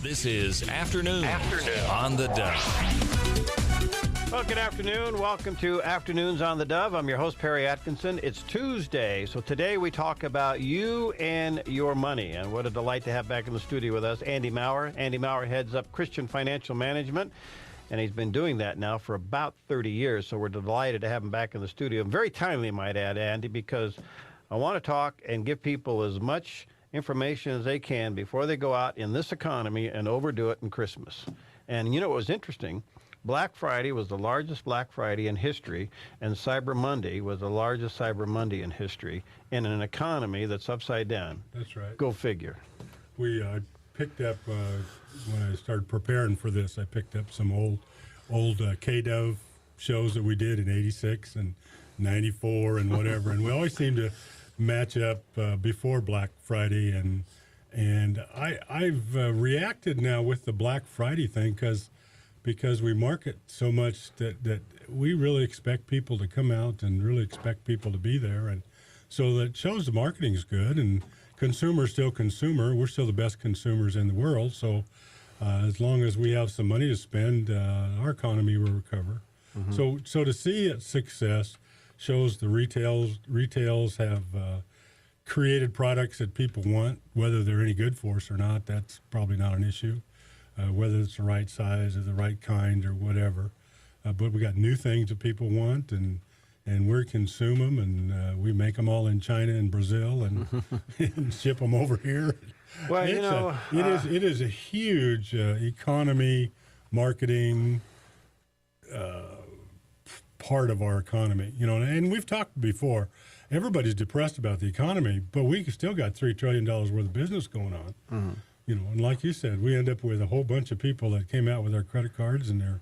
This is Afternoon on the Dove. Well, good afternoon. Welcome to Afternoons on the Dove. I'm your host, Perry Atkinson. It's Tuesday, so today we talk about you and your money. And what a delight to have back in the studio with us Andy Maurer. Andy Maurer heads up Christian Financial Management, and he's been doing that now for about 30 years, so we're delighted to have him back in the studio. Very timely, might add, Andy, because I want to talk and give people as much information as they can before they go out in this economy and overdo it in Christmas. And you know what was interesting? Black Friday was the largest Black Friday in history, and Cyber Monday was the largest Cyber Monday in history in an economy that's upside down. That's right. Go figure. We picked up, when I started preparing for this, I picked up some old K-Dove shows that we did in 86 and 94 and whatever, and we always seem to match up before Black Friday, and I've reacted now with the Black Friday thing because we market so much that we really expect people to come out and really expect people to be there, and so that shows the marketing's good, and consumer's still consumer. We're still the best consumers in the world, so as long as we have some money to spend, our economy will recover. Mm-hmm. So to see its success shows the retails have created products that people want, whether they're any good for us or not. That's probably not an issue, whether it's the right size or the right kind or whatever. But we got new things that people want, and we consume them, and we make them all in China and Brazil and, and ship them over here. Well, it is a huge economy, marketing part of our economy, and we've talked before, everybody's depressed about the economy, but we still got $3 trillion worth of business going on. Mm-hmm. And like you said, we end up with a whole bunch of people that came out with their credit cards and their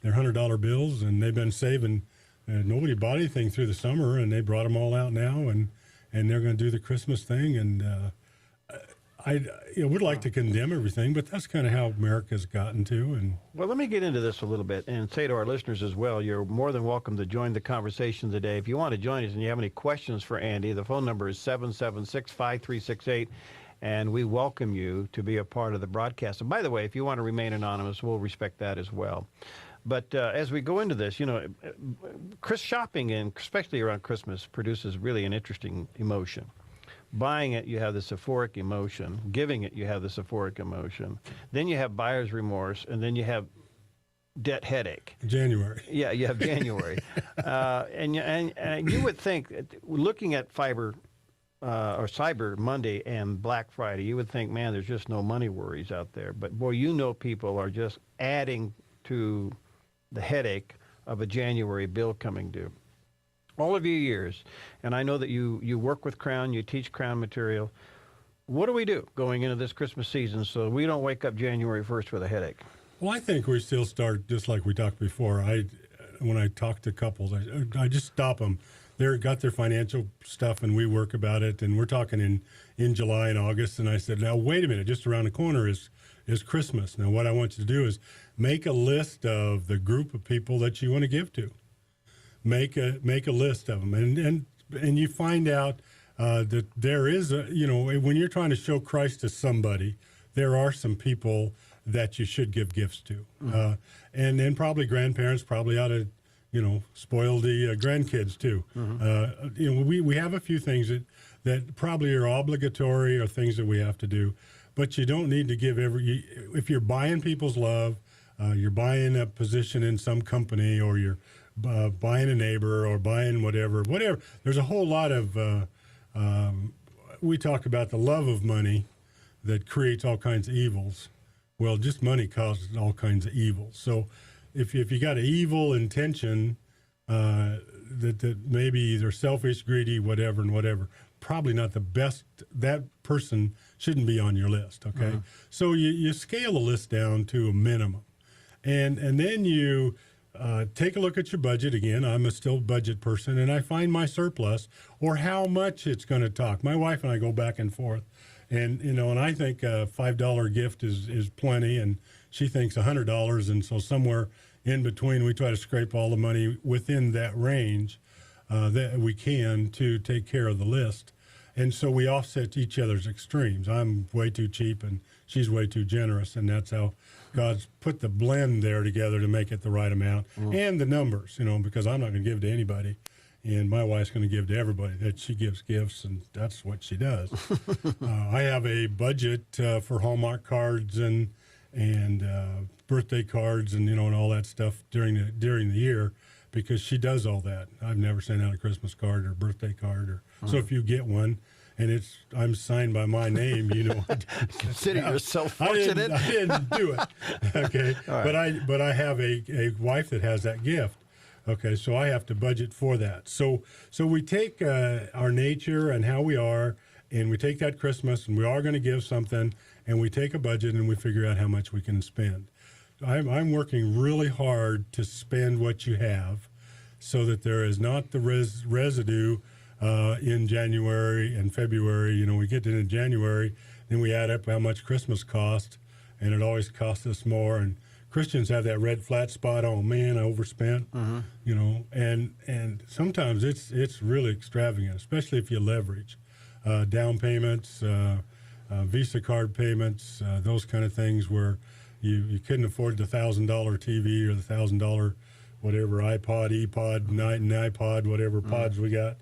$100 bills, and they've been saving. Nobody bought anything through the summer, and they brought them all out now, and they're going to do the Christmas thing, and I would like to condemn everything, but that's kind of how America's gotten to. And well, let me get into this a little bit and say to our listeners as well, you're more than welcome to join the conversation today. If you want to join us and you have any questions for Andy, the phone number is 776-5368, and we welcome you to be a part of the broadcast. And by the way, if you want to remain anonymous, we'll respect that as well. But as we go into this, shopping, and especially around Christmas, produces really an interesting emotion. Buying it, you have this euphoric emotion. Giving it, you have this euphoric emotion. Then you have buyer's remorse, and then you have debt headache. January. Yeah, you have January. And you would think, looking at or Cyber Monday and Black Friday, you would think, man, there's just no money worries out there. But, boy, people are just adding to the headache of a January bill coming due. All of your years, and I know that you work with Crown, you teach Crown material. What do we do going into this Christmas season so we don't wake up January 1st with a headache? Well, I think we still start just like we talked before. When I talk to couples, I just stop them. They've got their financial stuff, and we work about it, and we're talking in July and August, and I said, now, wait a minute, just around the corner is Christmas. Now, what I want you to do is make a list of the group of people that you want to give to. Make a list of them, and you find out that there is when you're trying to show Christ to somebody, there are some people that you should give gifts to, and then probably grandparents probably ought to spoil the grandkids too. We have a few things that probably are obligatory or things that we have to do, but you don't need to give if you're buying people's love, you're buying a position in some company, or you're buying a neighbor or buying whatever. There's a whole lot of, we talk about the love of money that creates all kinds of evils. Well, just money causes all kinds of evils. So if you got an evil intention, that maybe they're selfish, greedy, whatever, probably not the best. That person shouldn't be on your list, okay? Uh-huh. So you scale the list down to a minimum. And then you take a look at your budget again. I'm a still budget person, and I find my surplus or how much it's going to talk. My wife and I go back and forth, and and I think a $5 gift is plenty, and she thinks $100, and so somewhere in between, we try to scrape all the money within that range that we can to take care of the list. And so we offset each other's extremes. I'm way too cheap, and she's way too generous, and that's how God's put the blend there together to make it the right amount and the numbers, because I'm not going to give to anybody. And my wife's going to give to everybody. That she gives gifts, and that's what she does. I have a budget for Hallmark cards and birthday cards and and all that stuff during the year, because she does all that. I've never sent out a Christmas card or birthday card, so if you get one and I'm signed by my name, Consider yourself fortunate. I didn't do it. Okay, right. but I have a wife that has that gift. Okay, so I have to budget for that. So we take our nature and how we are, and we take that Christmas, and we are going to give something, and we take a budget, and we figure out how much we can spend. I'm working really hard to spend what you have so that there is not the residue in January and February. We get into January, then we add up how much Christmas cost, and it always costs us more. And Christians have that red flat spot. Oh man, I overspent. And sometimes it's really extravagant, especially if you leverage down payments, Visa card payments, those kind of things where you couldn't afford the $1,000 TV or the $1,000 whatever iPod, and iPod, whatever pods we got,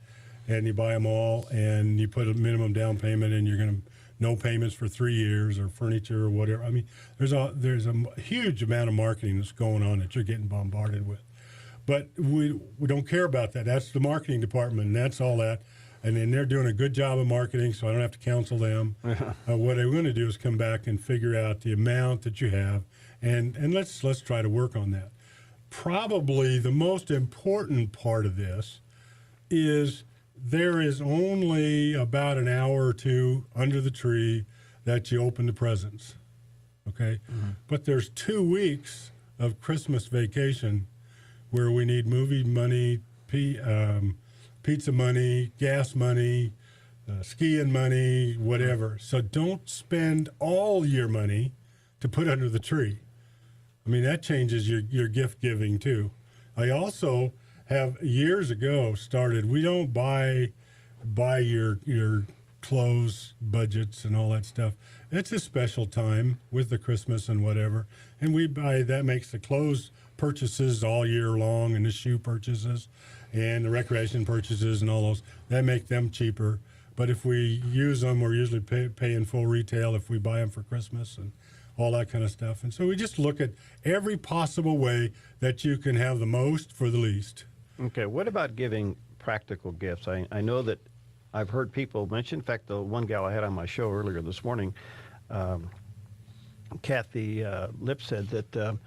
and you buy them all, and you put a minimum down payment, and you're going to no payments for 3 years, or furniture or whatever. I mean, there's a huge amount of marketing that's going on that you're getting bombarded with. But we don't care about that. That's the marketing department, and that's all that. And then they're doing a good job of marketing, so I don't have to counsel them. What I'm going to do is come back and figure out the amount that you have, and let's try to work on that. Probably the most important part of this is there is only about an hour or two under the tree that you open the presents, okay? But there's 2 weeks of Christmas vacation where we need movie money, pizza money, gas money, skiing money, whatever. So don't spend all your money to put under the tree. I mean, that changes your gift giving too. I also have years ago started, we don't buy your clothes budgets and all that stuff. It's a special time with the Christmas and whatever. And we buy, that makes the clothes purchases all year long, and the shoe purchases and the recreation purchases and all those, that make them cheaper. But if we use them, we're usually paying full retail if we buy them for Christmas and all that kind of stuff. And so we just look at every possible way that you can have the most for the least. Okay, what about giving practical gifts? I know that I've heard people mention, in fact, the one gal I had on my show earlier this morning, Kathy Lipp, said that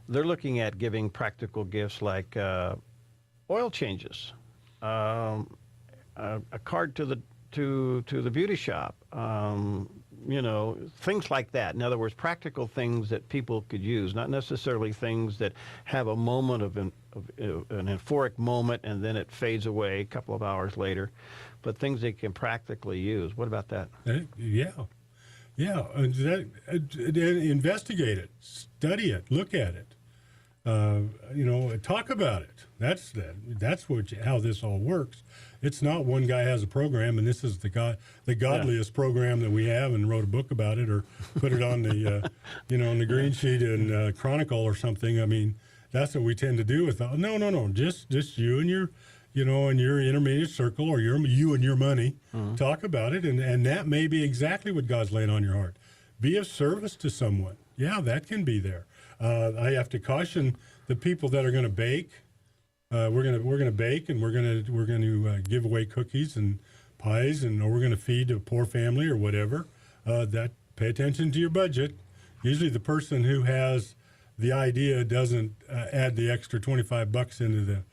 they're looking at giving practical gifts like oil changes, a card to the beauty shop, things like that. In other words, practical things that people could use, not necessarily things that have a moment of an euphoric moment and then it fades away a couple of hours later, but things they can practically use. What about that? Yeah. Investigate it, study it, look at it. Talk about it. That's how this all works. It's not one guy has a program and this is the godliest program that we have and wrote a book about it or put it on the on the green sheet in Chronicle or something. I mean, that's what we tend to do with no. Just you and your and your intermediate circle or you and your money. Talk about it, and that may be exactly what God's laying on your heart. Be of service to someone. Yeah, that can be there. I have to caution the people that are going to bake. We're gonna bake, and we're gonna give away cookies and pies, and or we're gonna feed a poor family or whatever. That pay attention to your budget. Usually, the person who has the idea doesn't add the extra $25 into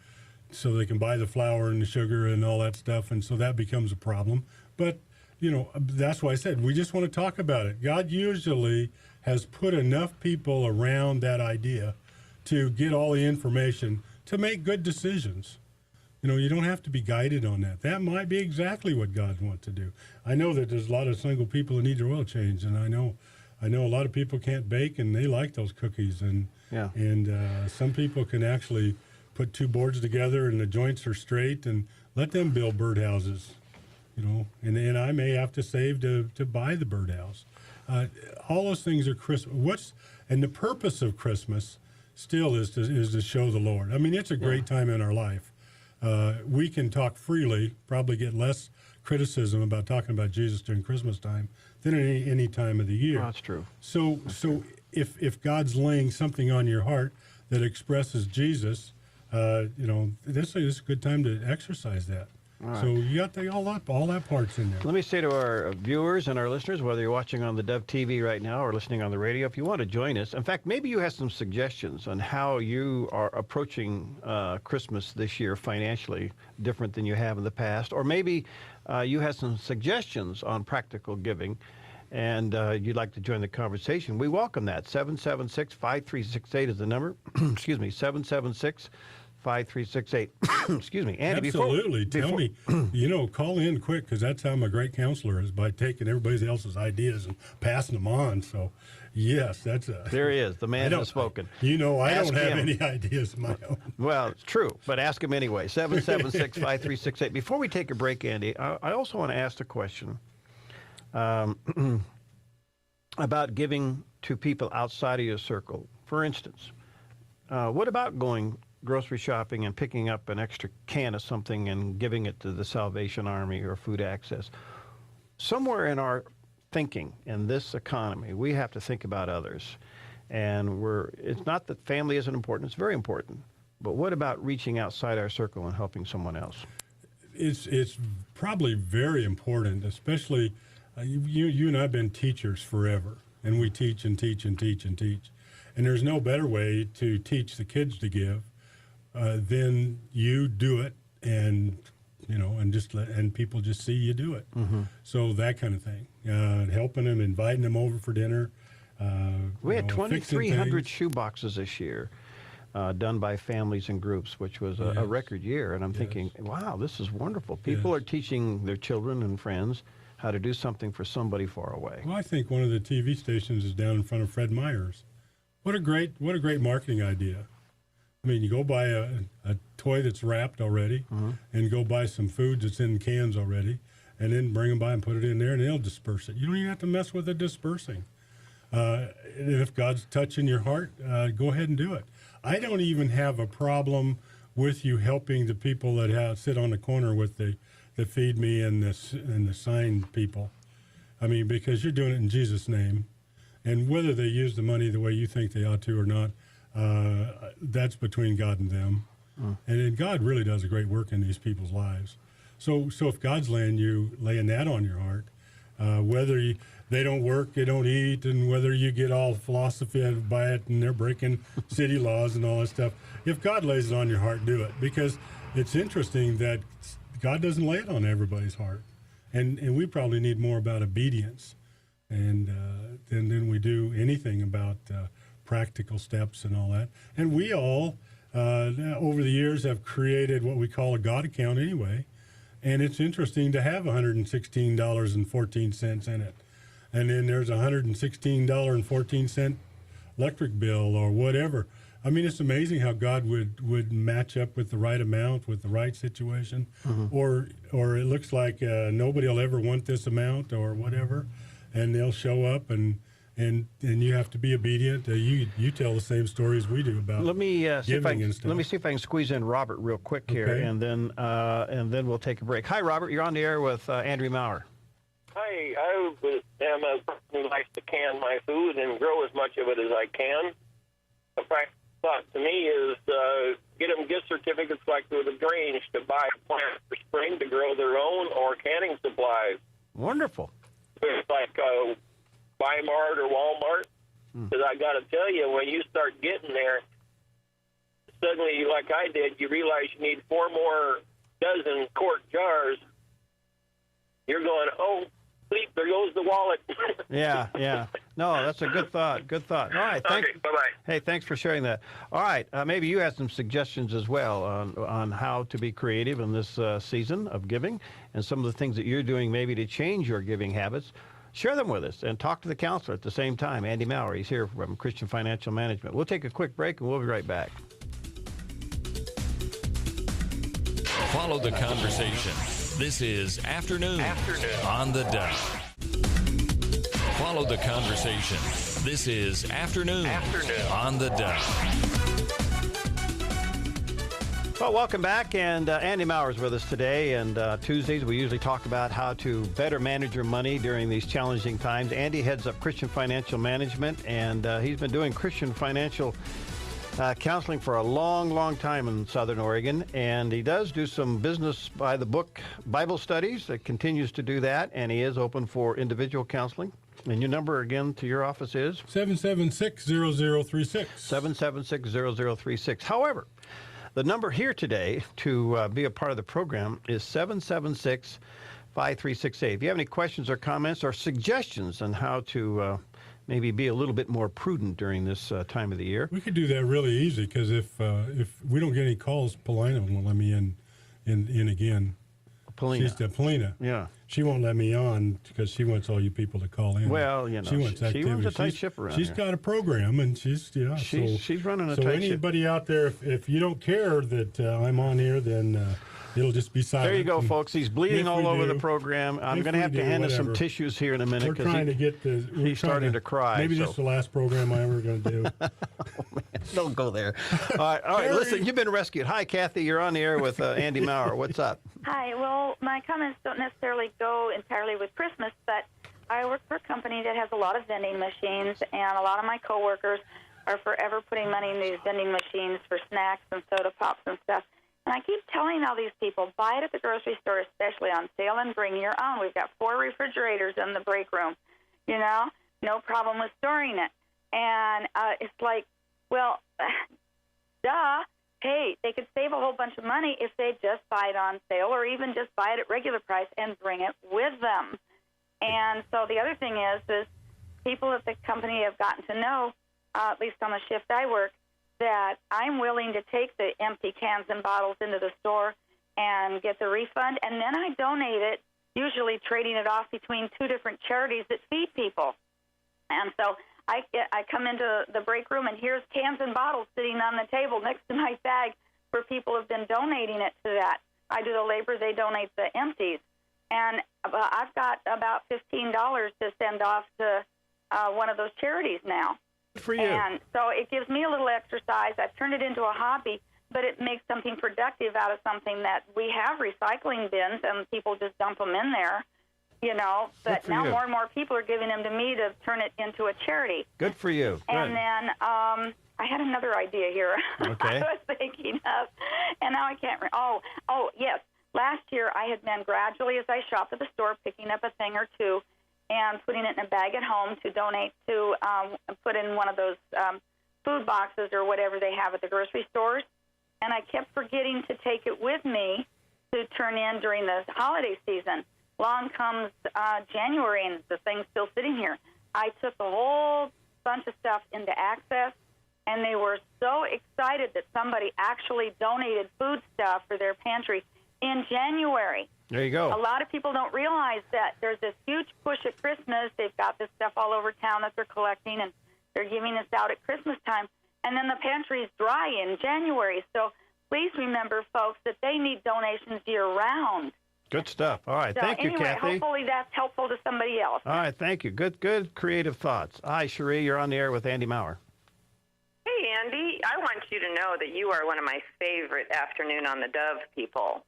so they can buy the flour and the sugar and all that stuff, and so that becomes a problem. But that's why I said we just want to talk about it. God usually has put enough people around that idea to get all the information to make good decisions. You don't have to be guided on that. That might be exactly what God wants to do. I know that there's a lot of single people who need their oil changed, and I know a lot of people can't bake, and they like those cookies. And some people can actually put 2 boards together, and the joints are straight, and let them build birdhouses. And I may have to save to buy the birdhouse. All those things are Christmas. And the purpose of Christmas still is to show the Lord. I mean, it's a great time in our life. We can talk freely, probably get less criticism about talking about Jesus during Christmas time than any time of the year. Oh, that's true. So if God's laying something on your heart that expresses Jesus, this is a good time to exercise that. Right. So you got all that parts in there. Let me say to our viewers and our listeners, whether you're watching on the Dove TV right now or listening on the radio, if you want to join us, in fact, maybe you have some suggestions on how you are approaching Christmas this year financially different than you have in the past, or maybe you have some suggestions on practical giving, and you'd like to join the conversation. We welcome that. 776-5368 is the number. Excuse me, 776-5368. Excuse me, Andy. Absolutely. Tell me, call in quick, because that's how I'm a great counselor, is by taking everybody else's ideas and passing them on. So, yes, there he is. The man has spoken. I don't have any ideas of my own. Well, it's true, but ask him anyway. 776-5368. Before we take a break, Andy, I also want to ask the question about giving to people outside of your circle. For instance, what about going grocery shopping and picking up an extra can of something and giving it to the Salvation Army or Food Access? Somewhere in our thinking in this economy, we have to think about others. And it's not that family isn't important, it's very important. But what about reaching outside our circle and helping someone else? It's probably very important, especially you and I have been teachers forever, and we teach and teach and teach and teach. And there's no better way to teach the kids to give then you do it, and and people just see you do it. Mm-hmm. So that kind of thing, helping them, inviting them over for dinner. We had 2,300 shoe boxes this year, done by families and groups, which was a record year. And I'm thinking, wow, this is wonderful. People are teaching their children and friends how to do something for somebody far away. Well, I think one of the TV stations is down in front of Fred Meyer's. What a great marketing idea. I mean, you go buy a toy that's wrapped already, and go buy some food that's in cans already, and then bring them by and put it in there, and they'll disperse it. You don't even have to mess with the dispersing. And if God's touching your heart, go ahead and do it. I don't even have a problem with you helping the people that sit on the corner with the Feed Me and the sign people. I mean, because you're doing it in Jesus' name, and whether they use the money the way you think they ought to or not, that's between God and them. And God really does a great work in these people's lives. So if God's laying that on your heart, whether they don't work, they don't eat, and whether you get all philosophy by it and they're breaking city laws and all that stuff, if God lays it on your heart, do it. Because it's interesting that God doesn't lay it on everybody's heart. And we probably need more about obedience than we do anything about practical steps and all that. And we all, over the years, have created what we call a God account anyway. And it's interesting to have $116.14 in it. And then there's $116.14 electric bill or whatever. I mean, it's amazing how God would match up with the right amount, with the right situation. Or it looks like nobody will ever want this amount or whatever. And they'll show up and you have to be obedient. You tell the same stories we do about giving and stuff. Let me see if I can squeeze in Robert real quick here, and then we'll take a break. Hi, Robert. You're on the air with Andrew Maurer. Hi. I am a person who likes to can my food and grow as much of it as I can. The thought to me is get them gift certificates like with the Grange to buy a plant for spring to grow their own, or canning supplies. Wonderful. It's like Maurer or Walmart, because I got to tell you, when you start getting there, suddenly, like I did, you realize you need 4 more dozen quart jars. You're going, oh, sleep, there goes the wallet. Yeah. No, that's a good thought. Good thought. All right. Okay, bye-bye. Hey, thanks for sharing that. All right. Maybe you have some suggestions as well on how to be creative in this season of giving, and some of the things that you're doing maybe to change your giving habits. Share them with us and talk to the counselor at the same time. Andy Maurer, he's here from Christian Financial Management. We'll take a quick break and we'll be right back. Follow the conversation. This is Afternoon on the Dove. Follow the conversation. This is Afternoon on the Dove. Well, welcome back, and Andy Maurer is with us today. And Tuesdays, we usually talk about how to better manage your money during these challenging times. Andy heads up Christian Financial Management, and he's been doing Christian financial counseling for a long, long time in Southern Oregon. And he does do some business by the book Bible studies. Continues to do that, and he is open for individual counseling. And your number again to your office is? 776-0036. 776-0036. However, the number here today to be a part of the program is 776-5368. If you have any questions or comments or suggestions on how to maybe be a little bit more prudent during this time of the year. We could do that really easy because if we don't get any calls, Paulina won't let me in again. Paulina. Yeah. She won't let me on because she wants all you people to call in. Well, you know, she wants she runs a tight ship around She's here. got a program, and she's running a so tight ship. anybody out there, if you don't care that I'm on here, then it'll just be silent. There you go, folks. He's bleeding all over the do, program. I'm going to have to hand him some tissues here in a minute. We're trying to get the. He's starting to cry. Maybe this is the last program I'm ever going to do. Oh, man. Don't go there. All right. Listen, you've been rescued. Hi, Kathy. You're on the air with Andy Maurer. What's up? Hi. Well, my comments don't necessarily go entirely with Christmas, but I work for a company that has a lot of vending machines, and a lot of my coworkers are forever putting money in these vending machines for snacks and soda pops and stuff. And I keep telling all these people, buy it at the grocery store, especially on sale, and bring your own. We've got 4 refrigerators in the break room, no problem with storing it. And it's like, well, duh. Hey, they could save a whole bunch of money if they just buy it on sale or even just buy it at regular price and bring it with them. And so the other thing is people at the company have gotten to know, at least on the shift I work, that I'm willing to take the empty cans and bottles into the store and get the refund, and then I donate it, usually trading it off between 2 different charities that feed people. And so I come into the break room, and here's cans and bottles sitting on the table next to my bag where people have been donating it to that. I do the labor, they donate the empties. And I've got about $15 to send off to one of those charities now. For you. And so it gives me a little exercise. I've turned it into a hobby, but it makes something productive out of something that we have recycling bins, and people just dump them in there. But now more and more people are giving them to me to turn it into a charity. Good for you. Good. And then I had another idea here. Okay. I was thinking of, and now I can't. Oh, yes. Last year I had been gradually, as I shopped at the store, picking up a thing or two and putting it in a bag at home to donate to, put in one of those food boxes or whatever they have at the grocery stores. And I kept forgetting to take it with me to turn in during the holiday season. Along comes January, and the thing's still sitting here. I took a whole bunch of stuff into Access, and they were so excited that somebody actually donated food stuff for their pantry in January. There you go. A lot of people don't realize that there's this huge push at Christmas. They've got this stuff all over town that they're collecting, and they're giving us out at Christmas time. And then the pantry's dry in January. So please remember, folks, that they need donations year-round. Good stuff. All right. So Thank you, anyway, Kathy. hopefully that's helpful to somebody else. All right. Thank you. Good creative thoughts. Hi, Cherie. You're on the air with Andy Maurer. Hey, Andy. I want you to know that you are one of my favorite Afternoon on the Dove people.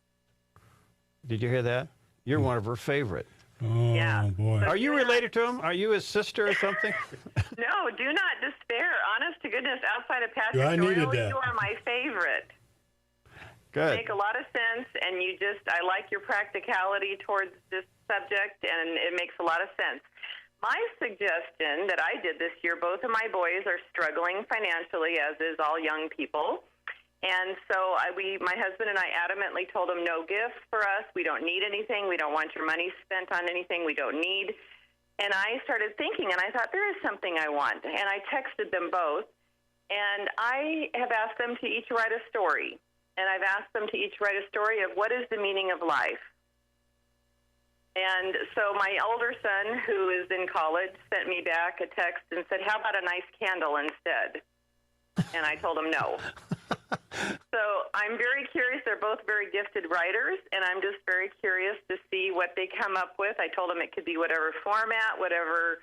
Did you hear that? You're one of her favorite. Oh, Yeah. boy. Are you related to him? Are you his sister or something? No, do not despair. Honest to goodness, outside of Patrick Yeah, I needed Doyle, that. you are my favorite. Good. Make a lot of sense, and I like your practicality towards this subject, and it makes a lot of sense. My suggestion that I did this year, both of my boys are struggling financially, as is all young people. And so my husband and I adamantly told them, no gifts for us. We don't need anything. We don't want your money spent on anything we don't need. And I started thinking, and I thought, there is something I want. And I texted them both, and I have asked them to each write a story. And I've asked them to each write a story of what is the meaning of life. And so my older son, who is in college, sent me back a text and said, how about a nice candle instead? And I told him no. So I'm very curious. They're both very gifted writers, and I'm just very curious to see what they come up with. I told them it could be whatever format, whatever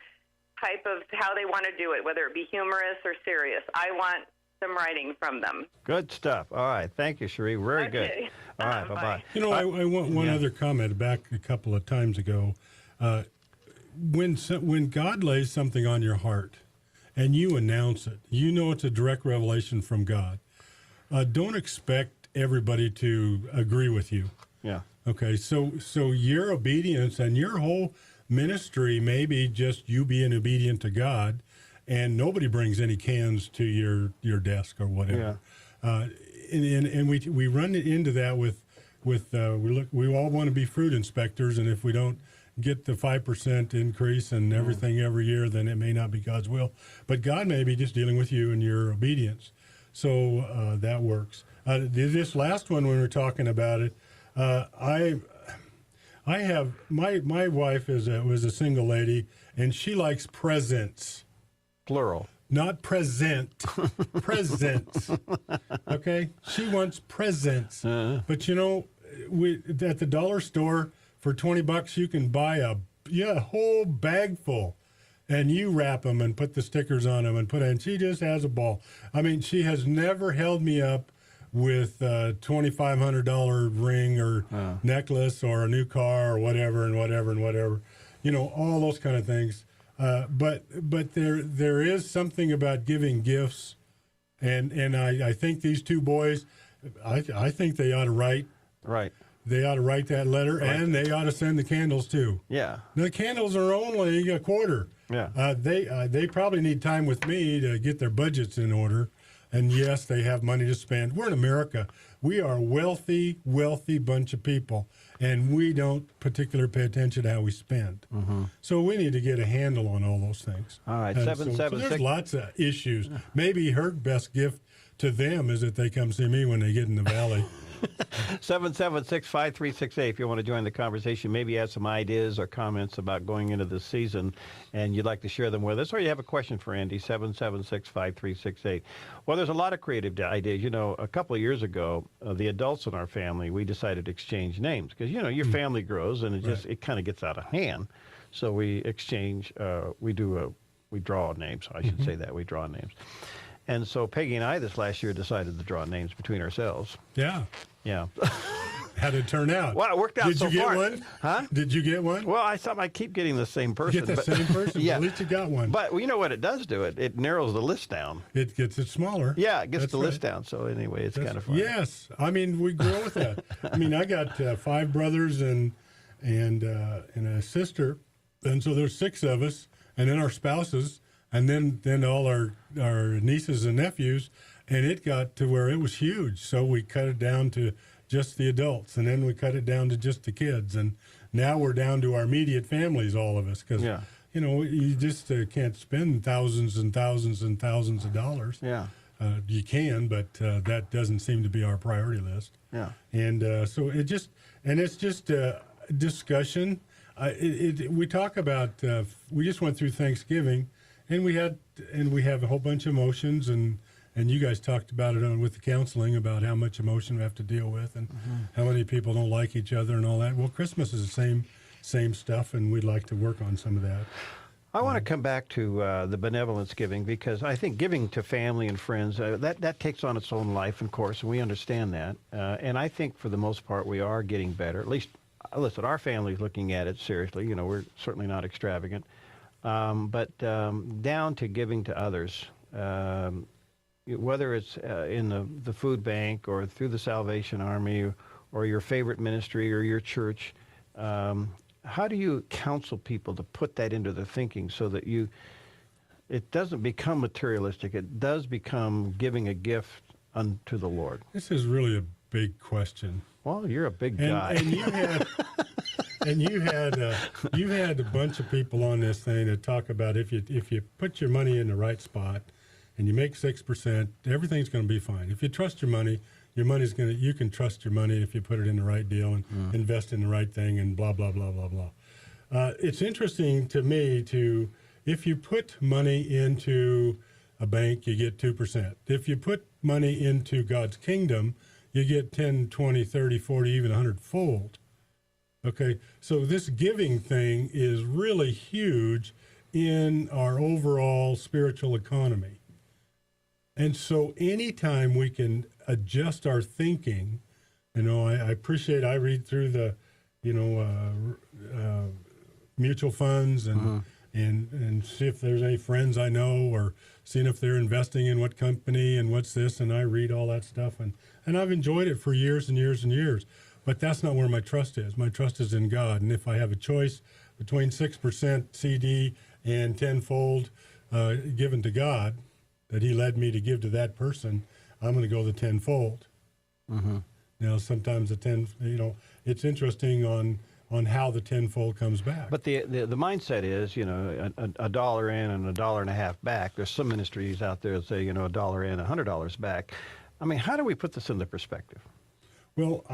type of how they want to do it, whether it be humorous or serious. I want some writing from them. Good stuff. All right. Thank you, Cherie. Very good. All right. Bye-bye. You know, I want one other comment back a couple of times ago. When God lays something on your heart and you announce it, you know it's a direct revelation from God. Don't expect everybody to agree with you. Yeah. Okay, so your obedience and your whole ministry may be just you being obedient to God, and nobody brings any cans to your desk or whatever. Yeah. And we run into that with we all want to be fruit inspectors, and if we don't get the 5% increase and everything every year, then it may not be God's will. But God may be just dealing with you and your obedience. So that works. This last one, when we were talking about it, I have my wife was a single lady, and she likes presents. Plural. Not present. Presents. Okay? She wants presents. But you know, at the dollar store for $20 you can buy a whole bag full. And you wrap them and put the stickers on them and she just has a ball. I mean, she has never held me up with a $2,500 ring or necklace or a new car or whatever. You know, all those kind of things. But there is something about giving gifts, and I think these two boys, I think they ought to write. Right. They ought to write that letter, and they ought to send the candles too. Yeah. The candles are only a quarter. Yeah. They probably need time with me to get their budgets in order. And yes, they have money to spend. We're in America. We are a wealthy bunch of people, and we don't particularly pay attention to how we spend. Mm-hmm. So we need to get a handle on all those things. All right, so there's lots of issues. Maybe her best gift to them is that they come see me when they get in the valley. 776-5368 if you want to join the conversation. Maybe you have some ideas or comments about going into this season and you'd like to share them with us, or you have a question for Andy. 776-5368. Well, there's a lot of creative ideas. You know, a couple of years ago, the adults in our family, we decided to exchange names because, you know, your family grows and it kind of gets out of hand. So we exchange, we draw names. I should say that. We draw names. And so Peggy and I this last year decided to draw names between ourselves. Yeah. Yeah. How'd it turn out? Well, it worked out so far. Did you get one? Huh? Did you get one? Well, I keep getting the same person. You get the same person? Yeah. At least you got one. But you know what it does do? It narrows the list down. It gets it smaller. Yeah, it gets the list down. So anyway, it's kind of fun. Yes. I mean, we grow with that. I mean, I got 5 brothers and a sister. And so there's 6 of us. And then our spouses. And then all our nieces and nephews, and it got to where it was huge. So we cut it down to just the adults, and then we cut it down to just the kids. And now we're down to our immediate families, all of us, because, you know, you just can't spend thousands and thousands and thousands of dollars. Yeah. You can, but that doesn't seem to be our priority list. Yeah. And so it's just discussion. We talk about, we just went through Thanksgiving. And we have a whole bunch of emotions, and you guys talked about it with the counseling about how much emotion we have to deal with, and how many people don't like each other and all that. Well, Christmas is the same stuff, and we'd like to work on some of that. I want to come back to the benevolence giving, because I think giving to family and friends, that takes on its own life, of course, and we understand that. And I think for the most part we are getting better. At least, listen, our family's looking at it seriously. You know, we're certainly not extravagant. But down to giving to others, whether it's in the food bank or through the Salvation Army or your favorite ministry or your church, how do you counsel people to put that into their thinking so that it doesn't become materialistic, it does become giving a gift unto the Lord? This is really a big question. Well, you're a big guy. And you had a bunch of people on this thing that talk about if you put your money in the right spot and you make 6%, everything's going to be fine. If you trust your money, you can trust your money if you put it in the right deal and invest in the right thing and blah blah blah blah blah. It's interesting to me if you put money into a bank, you get 2%. If you put money into God's kingdom, you get 10, 20, 30, 40, even 100-fold. Okay, so this giving thing is really huge in our overall spiritual economy. And so anytime we can adjust our thinking, I appreciate, I read through the, mutual funds and see if there's any friends I know, or seeing if they're investing in what company and what's this, and I read all that stuff. And I've enjoyed it for years and years and years. But that's not where my trust is. My trust is in God. And if I have a choice between 6% CD and tenfold given to God, that he led me to give to that person, I'm going to go the tenfold. Mm-hmm. Now, sometimes it's interesting on how the tenfold comes back. But the mindset is, a dollar in and $1.50 back. There's some ministries out there that say, a dollar in, $100 back. I mean, how do we put this into perspective? Well,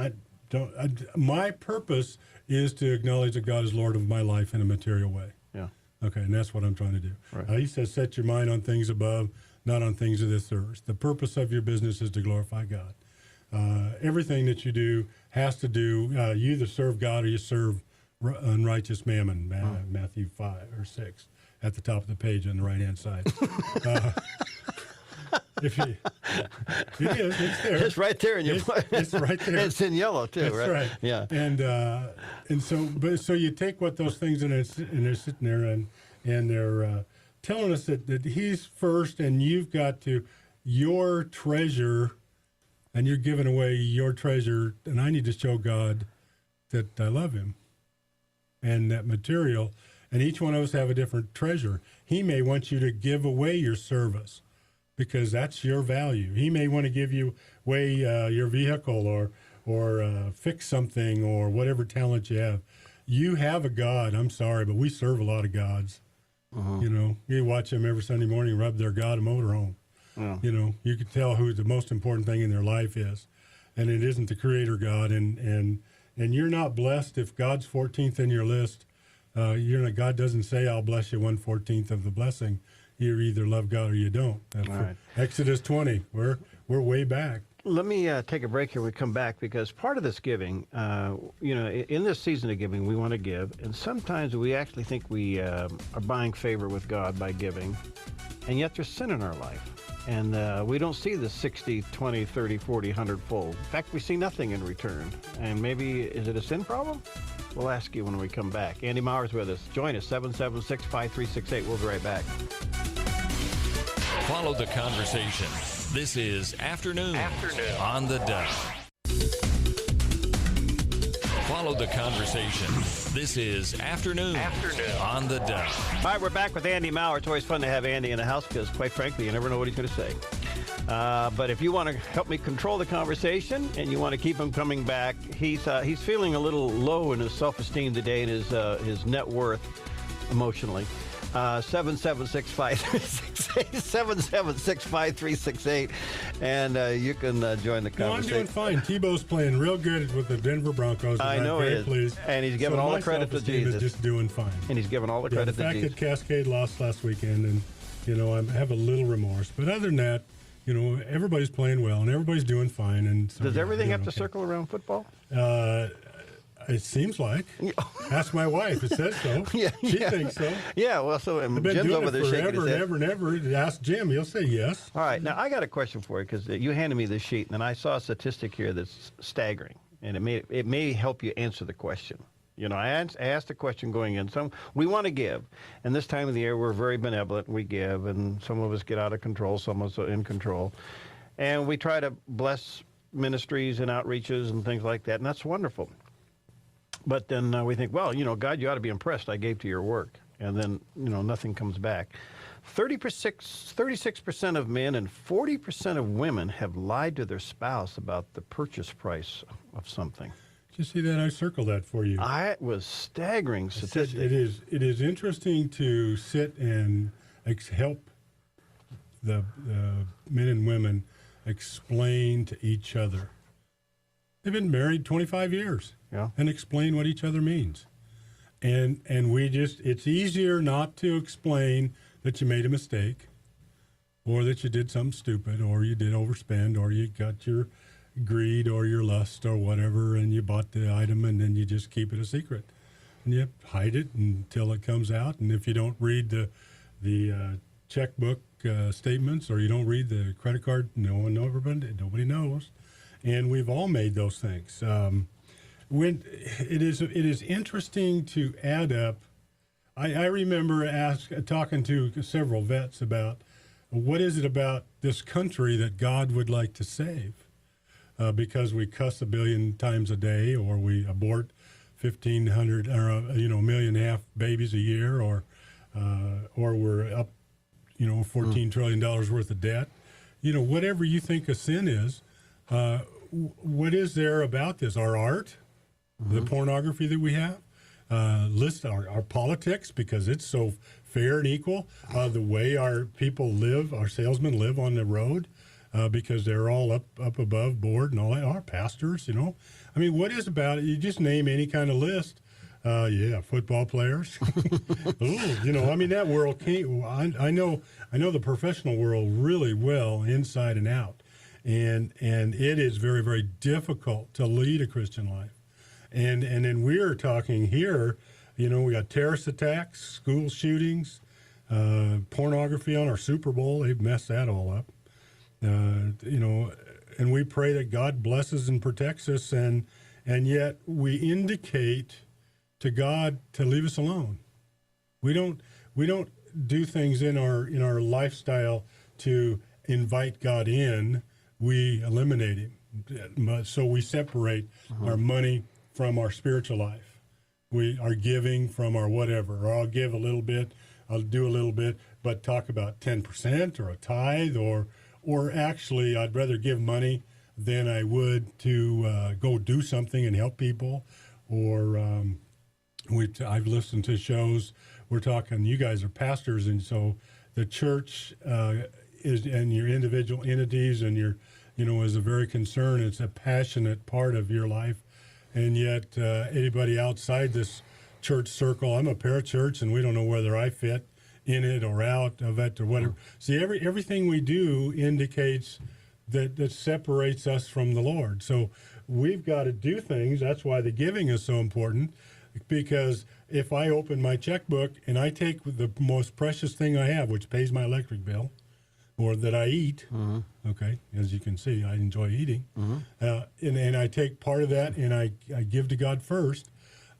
my purpose is to acknowledge that God is Lord of my life in a material way. Yeah. Okay, and that's what I'm trying to do. Right. He says, set your mind on things above, not on things of this earth. The purpose of your business is to glorify God. Everything that you do has to do, you either serve God or you serve unrighteous mammon, Matthew 5 or 6, at the top of the page on the right-hand side. It's there. It's right there in your. It's right there. It's in yellow too, That's right? Yeah. And so you take what those things and they're sitting there and they're telling us that he's first, and you've got to your treasure, and you're giving away your treasure, and I need to show God that I love him, and that material, and each one of us have a different treasure. He may want you to give away your service, because that's your value. He may want to give you away your vehicle or fix something or whatever talent you have. You have a God. I'm sorry, but we serve a lot of gods. Uh-huh. You watch them every Sunday morning rub their God a motorhome. Yeah. You can tell who the most important thing in their life is, and it isn't the Creator God. And you're not blessed if God's 14th in your list. God doesn't say, "I'll bless you 1/14 of the blessing." You either love God or you don't. Right. Exodus 20. We're way back. Let me take a break here. We come back because part of this giving, in this season of giving, we want to give, and sometimes we actually think we are buying favor with God by giving, and yet there's sin in our life, and we don't see the 60, 20, 30, 40, 100 fold. In fact, we see nothing in return. And maybe, is it a sin problem? We'll ask you when we come back. Andy Maurer's with us. Join us, 776-5368. We'll be right back. Follow the conversation. This is Afternoon on the Dove. Follow the conversation. This is Afternoon on the Dove. All right, we're back with Andy Maurer. It's always fun to have Andy in the house because, quite frankly, you never know what he's going to say. But if you want to help me control the conversation and you want to keep him coming back, he's feeling a little low in his self-esteem today and his net worth emotionally. 776-5368, 776-5368, and you can join the conversation. No, I'm doing fine. Tebow's playing real good with the Denver Broncos. I know he is. Pleased. And he's giving all the credit to Jesus. Is just doing fine. And he's giving all the credit to Jesus. The fact that Cascade lost last weekend, and I have a little remorse. But other than that, everybody's playing well and everybody's doing fine. And so, does everything have to circle around football? It seems like. Ask my wife. It says so. She thinks so. Yeah, well, so I've been Jim's doing over there shaking his head. Ever and ever. Ask Jim. He'll say yes. All right. Now, I got a question for you because you handed me this sheet, and I saw a statistic here that's staggering, and it may help you answer the question. I asked the question going in. We want to give, and this time of the year we're very benevolent. We give, and some of us get out of control, some of us are in control, and we try to bless ministries and outreaches and things like that, and that's wonderful. But then we think, well, God, you ought to be impressed. I gave to your work, and then nothing comes back. 36% of men and 40% of women have lied to their spouse about the purchase price of something. Did you see that? I circled that for you. It was staggering statistic. It is interesting to sit and help the men and women explain to each other. They've been married 25 years. Yeah. And explain what each other means. And it's easier not to explain that you made a mistake, or that you did something stupid, or you did overspend, or you got your greed or your lust or whatever, and you bought the item and then you just keep it a secret. and you hide it until it comes out. And if you don't read the checkbook statements, or you don't read the credit card, nobody knows. And we've all made those things. When it is interesting to add up. I remember talking to several vets about what is it about this country that God would like to save, because we cuss 1 billion times a day, or we abort 1,500 or a million and a half babies a year, or we're up $14 trillion worth of debt. Whatever you think a sin is, what is there about this? Our art, the pornography that we have. List our politics, because it's so fair and equal. The way our people live, our salesmen live on the road, because they're all up above board and all that. Our pastors, I mean, what is about it? You just name any kind of list. Football players. Ooh, I mean, that world can't. I know the professional world really well, inside and out, and it is very, very difficult to lead a Christian life. And then we're talking here, we got terrorist attacks, school shootings, pornography on our Super Bowl. They've messed that all up. And we pray that God blesses and protects us, and yet we indicate to God to leave us alone. We don't do things in our lifestyle to invite God in. We eliminate him. So we separate our money from our spiritual life. We are giving from our whatever, or I'll give a little bit, I'll do a little bit, but talk about 10% or a tithe, or actually I'd rather give money than I would to go do something and help people. Or I've listened to shows, we're talking, you guys are pastors, and so the church is, and your individual entities, and your, is a very concerned, it's a passionate part of your life. And yet, anybody outside this church circle, I'm a parachurch, and we don't know whether I fit in it or out of it or whatever. See, everything we do indicates that separates us from the Lord. So we've got to do things. That's why the giving is so important, because if I open my checkbook and I take the most precious thing I have, which pays my electric bill, or that I eat, okay, as you can see, I enjoy eating, and I take part of that and I give to God first,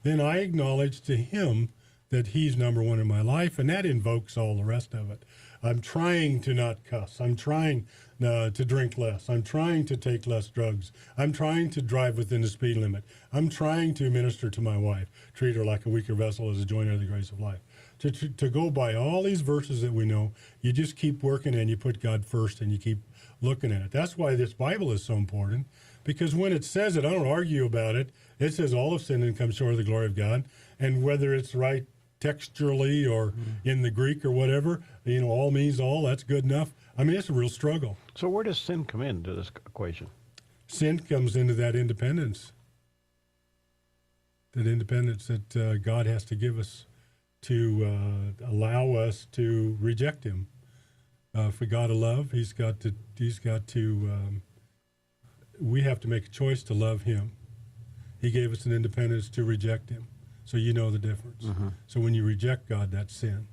then I acknowledge to him that he's number one in my life, and that invokes all the rest of it. I'm trying to not cuss. I'm trying to drink less. I'm trying to take less drugs. I'm trying to drive within the speed limit. I'm trying to minister to my wife, treat her like a weaker vessel as a joint of the grace of life. To go by all these verses that we know, you just keep working and you put God first and you keep looking at it. That's why this Bible is so important, because when it says it, I don't argue about it. It says all have sinned and come short of the glory of God, and whether it's right textually or in the Greek or whatever, all means all, that's good enough. I mean, it's a real struggle. So where does sin come into this equation? Sin comes into that independence that God has to give us to allow us to reject him. For God to love, he's got to, we have to make a choice to love him. He gave us an independence to reject him. So you know the difference. So when you reject God, that's sin.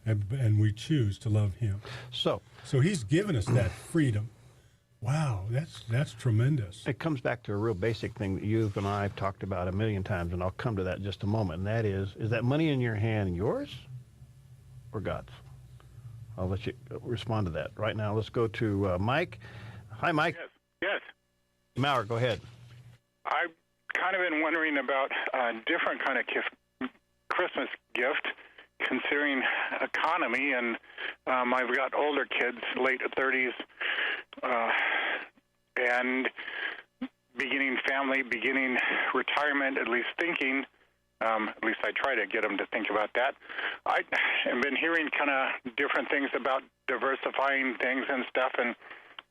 And we choose to love him. So he's given us that freedom. Wow, that's tremendous. It comes back to a real basic thing that you and I have talked about a million times, and I'll come to that in just a moment, and that is that money in your hand yours or God's? I'll let you respond to that. Right now, let's go to Mike. Hi, Mike. Yes. Maurer, go ahead. I've kind of been wondering about a different kind of Christmas gift, considering economy, and I've got older kids, late 30s, and beginning family, beginning retirement, at least thinking, at least I try to get them to think about that. I have been hearing kind of different things about diversifying things and stuff, and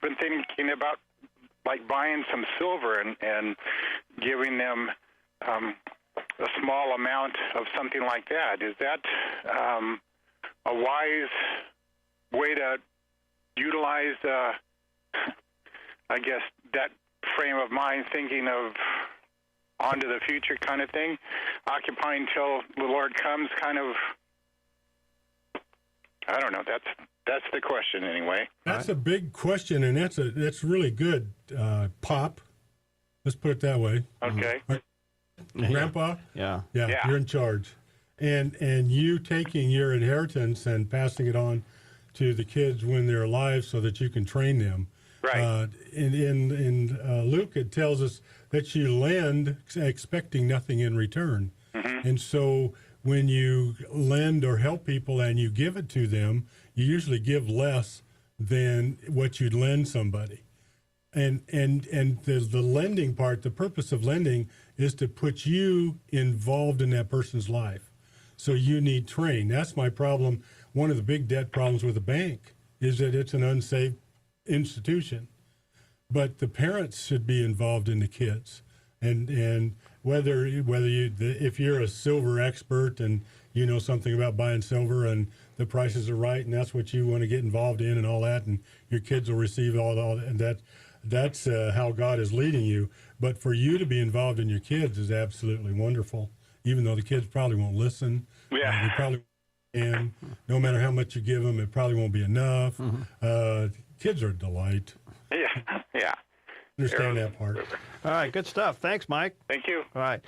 been thinking about like buying some silver and giving them a small amount of something like that. Is that a wise way to utilize, I guess, that frame of mind, thinking of on to the future kind of thing, occupying till the Lord comes kind of, I don't know. That's the question anyway. That's a big question, and that's really good, Pop. Let's put it that way. Okay. Grandpa? Yeah. Yeah, you're in charge. And you taking your inheritance and passing it on to the kids when they're alive so that you can train them. Right. In Luke, it tells us that you lend expecting nothing in return. Mm-hmm. And so when you lend or help people and you give it to them, you usually give less than what you'd lend somebody. And the lending part, the purpose of lending is to put you involved in that person's life. So you need train. That's my problem. One of the big debt problems with a bank is that it's an unsafe institution. But the parents should be involved in the kids. And whether you, if you're a silver expert and you know something about buying silver and the prices are right and that's what you want to get involved in and all that, and your kids will receive all that, and that's how God is leading you. But for you to be involved in your kids is absolutely wonderful, even though the kids probably won't listen. Yeah. They probably and no matter how much you give them, it probably won't be enough. Kids are a delight. Yeah. Understand that part. All right, good stuff. Thanks, Mike. Thank you. All right.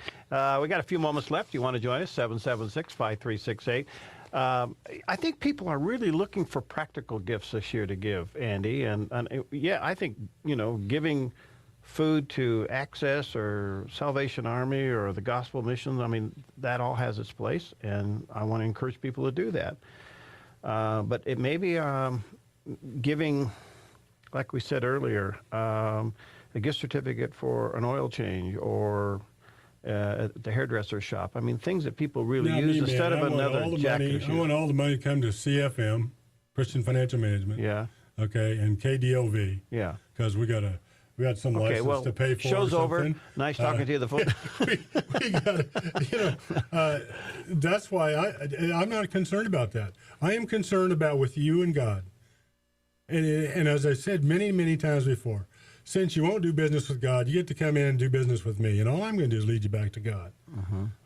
We got a few moments left. You want to join us? 776-5368. I think people are really looking for practical gifts this year to give, Andy. And yeah, I think, giving food to Access or Salvation Army or the Gospel Missions, I mean, that all has its place, and I want to encourage people to do that. But it may be giving, like we said earlier, a gift certificate for an oil change or at the hairdresser shop. I mean, things that people really use instead of another jacket. I want all the money to come to CFM, Christian Financial Management. Yeah. Okay, and KDOV. Yeah. Because we got some license to pay for. Show's over. Nice talking to you. The phone. we got that's why I'm not concerned about that. I am concerned about with you and God. And as I said many, many times before, since you won't do business with God, you get to come in and do business with me. And all I'm going to do is lead you back to God.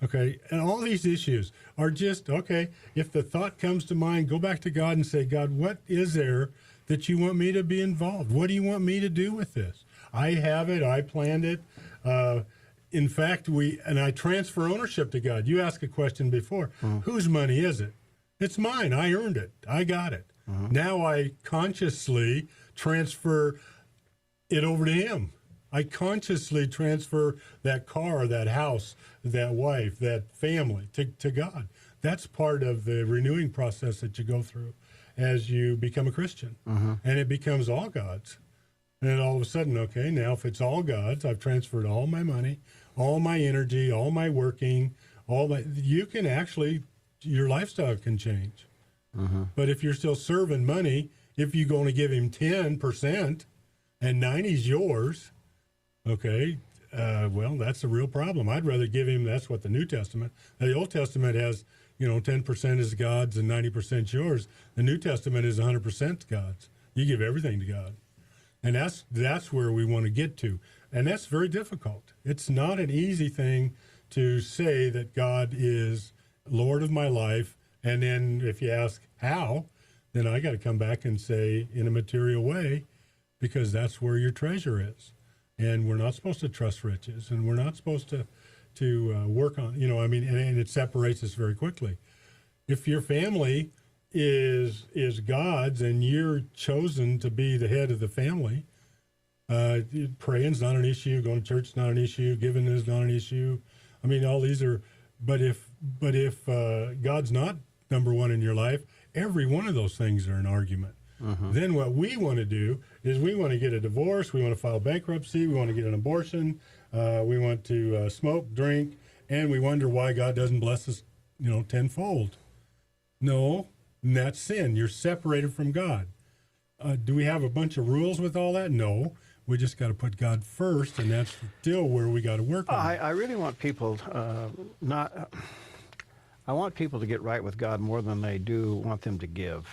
Okay? And all these issues are just, okay, if the thought comes to mind, go back to God and say, God, what is there that you want me to be involved? What do you want me to do with this? I have it. I planned it. In fact, I transfer ownership to God. You asked a question before. Whose money is it? It's mine. I earned it. I got it. Now I consciously transfer it over to him. I consciously transfer that car, that house, that wife, that family to God. That's part of the renewing process that you go through as you become a Christian. And it becomes all God's. And then all of a sudden, okay, now if it's all God's, I've transferred all my money, all my energy, all my working, you can actually, your lifestyle can change. But if you're still serving money, if you're going to give him 10% and 90's yours, okay, well, that's a real problem. I'd rather give him, that's what the New Testament, the Old Testament has, 10% is God's and 90% yours. The New Testament is 100% God's. You give everything to God. And that's where we want to get to. And that's very difficult. It's not an easy thing to say that God is Lord of my life. And then if you ask how, then I got to come back and say in a material way, because that's where your treasure is. And we're not supposed to trust riches, and we're not supposed to work on, and it separates us very quickly. If your family is God's and you're chosen to be the head of the family, praying's not an issue, going to church is not an issue, giving is not an issue. I mean, all these are, but if God's not number one in your life, every one of those things are an argument. Then what we want to do is we want to get a divorce, we want to file bankruptcy, we want to get an abortion, we want to smoke, drink, and we wonder why God doesn't bless us, tenfold. No, that's sin. You're separated from God. Do we have a bunch of rules with all that? No. We just got to put God first, and that's still where we got to work on. I really want people I want people to get right with God more than they do want them to give,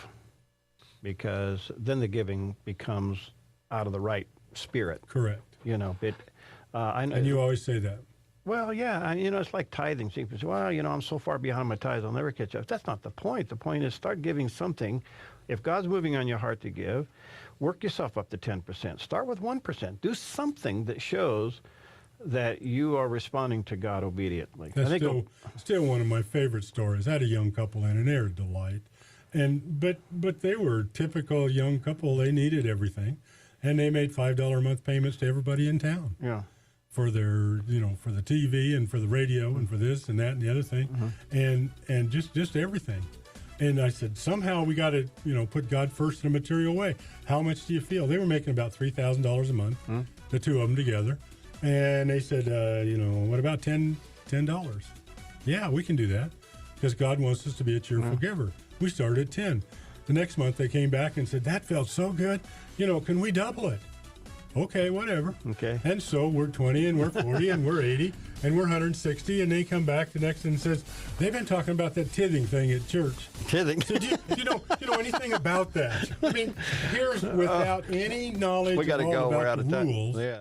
because then the giving becomes out of the right spirit. Correct. And you always say that. Well, yeah, it's like tithing. People say, well, I'm so far behind my tithes, I'll never catch up. That's not the point. The point is start giving something. If God's moving on your heart to give, work yourself up to 10%. Start with 1%. Do something that shows that you are responding to God obediently. That's still one of my favorite stories. I had a young couple in, and they're a delight. But they were typical young couple. They needed everything, and they made $5 a month payments to everybody in town. Yeah. For their, for the TV and for the radio and for this and that and the other thing, and just everything. And I said, somehow we got to, put God first in a material way. How much do you feel? They were making about $3,000 a month, the two of them together. And they said, what about $10? Yeah, we can do that because God wants us to be a cheerful giver. We started at 10. The next month they came back and said, that felt so good. Can we double it? Okay, whatever. Okay. And so we're 20 and we're 40 and we're 80 and we're 160, and they come back the next and says, they've been talking about that tithing thing at church. Tithing? So do you know anything about that? I mean, here's without any knowledge we got to at all go. about We're out of the time. rules. Yeah.